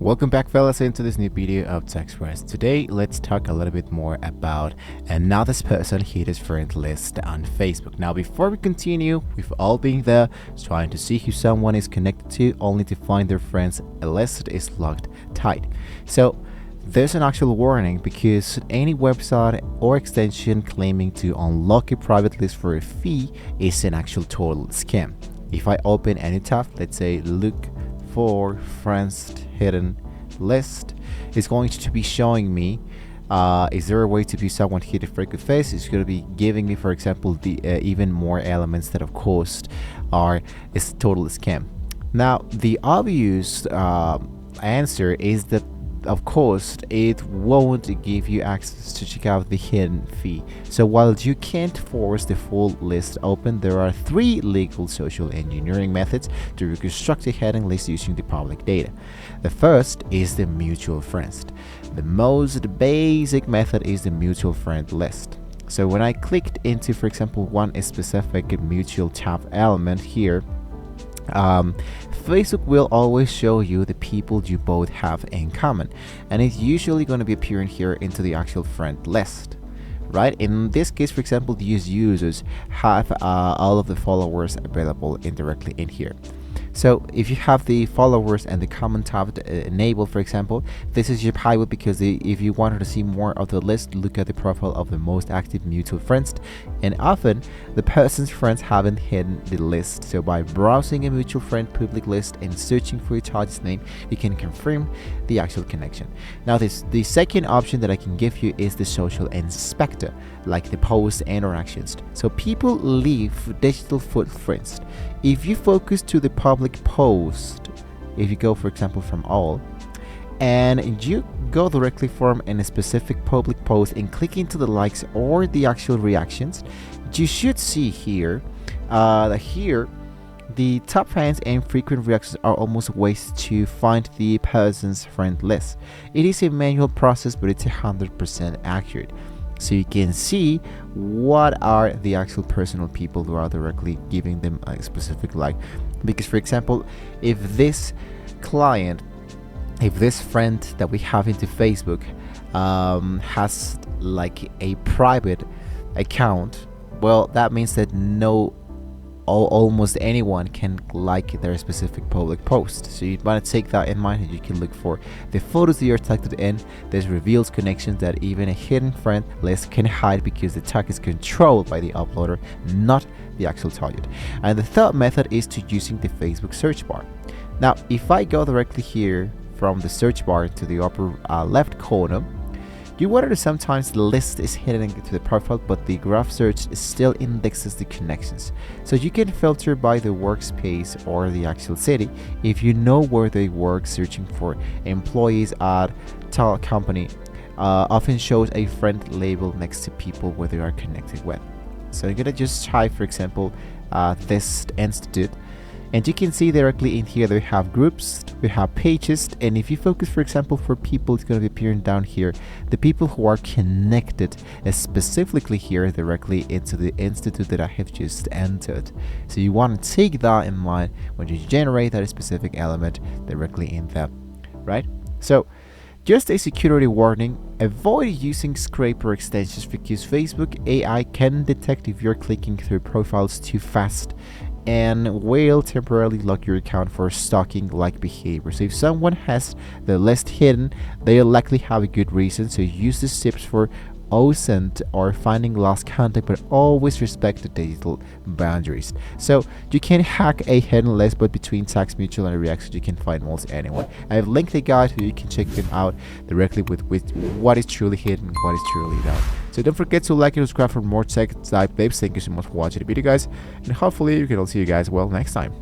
Welcome back, fellas, into this new video of TechSpress. Today let's talk a little bit more about another person hit his friend list on Facebook. Now before we continue, we've all been there trying to see who someone is connected to, only to find their friends list is locked tight. So there's an actual warning, because any website or extension claiming to unlock a private list for a fee is an actual total scam. If I open any tab, let's say look for friends hidden list, is going to be showing me is there a way to view someone hidden frequent face. It's going to be giving me, for example, the even more elements that of course is total scam. Now the obvious answer is that of course it won't give you access to check out the hidden fee. So while you can't force the full list open, there are 3 legal social engineering methods to reconstruct a hidden list using the public data. The first is the mutual friends. The most basic method is the mutual friend list. So when I clicked into, for example, one specific mutual tab element here, Facebook will always show you the people you both have in common, and it's usually going to be appearing here into the actual friend list, right? In this case, for example, these users have all of the followers available indirectly in here. So if you have the followers and the comment tab enabled, for example, this is your pivot, because if you wanted to see more of the list, look at the profile of the most active mutual friends, and often the person's friends haven't hidden the list. So by browsing a mutual friend public list and searching for your target's name, you can confirm the actual connection. Now the second option that I can give you is the social inspector, like the posts and interactions. So people leave digital footprints. If you focus to the public post, if you go, for example, from all, and you go directly from a specific public post and click into the likes or the actual reactions, you should see here that here the top fans and frequent reactions are almost ways to find the person's friend list. It is a manual process, but it's 100% accurate. So you can see what are the actual personal people who are directly giving them a specific like. Because, for example, if this client, if this friend that we have into Facebook has like a private account, well, that means that almost anyone can like their specific public post. So you want to take that in mind, and you can look for the photos that you're tagged in. This reveals connections that even a hidden friend list can hide, because the tag is controlled by the uploader, not the actual target. And the third method is to using the Facebook search bar. Now if I go directly here from the search bar to the upper left corner, you wonder that sometimes the list is hidden to the profile, but the graph search still indexes the connections. So you can filter by the workspace or the actual city. If you know where they work, searching for employees at tal company often shows a friend label next to people where they are connected with. So you're gonna just try, for example, this institute, and you can see directly in here they have groups, we have pages, and if you focus, for example, for people, it's going to be appearing down here the people who are connected specifically here directly into the institute that I have just entered. So you want to take that in mind when you generate that specific element directly in there, right? So just a security warning, avoid using scraper extensions, because Facebook AI can detect if you're clicking through profiles too fast and will temporarily lock your account for stalking like behavior. So if someone has the list hidden, they'll likely have a good reason. So use these tips for OSINT or finding lost content, but always respect the digital boundaries. So you can hack a hidden list, but between tags, mutual, and reactions, you can find almost anyone. I have linked a guide so you can check them out directly with what is truly hidden, what is truly known. So don't forget to like and subscribe for more tech type tips. Thank you so much for watching the video, guys, and hopefully we can all see you guys well next time.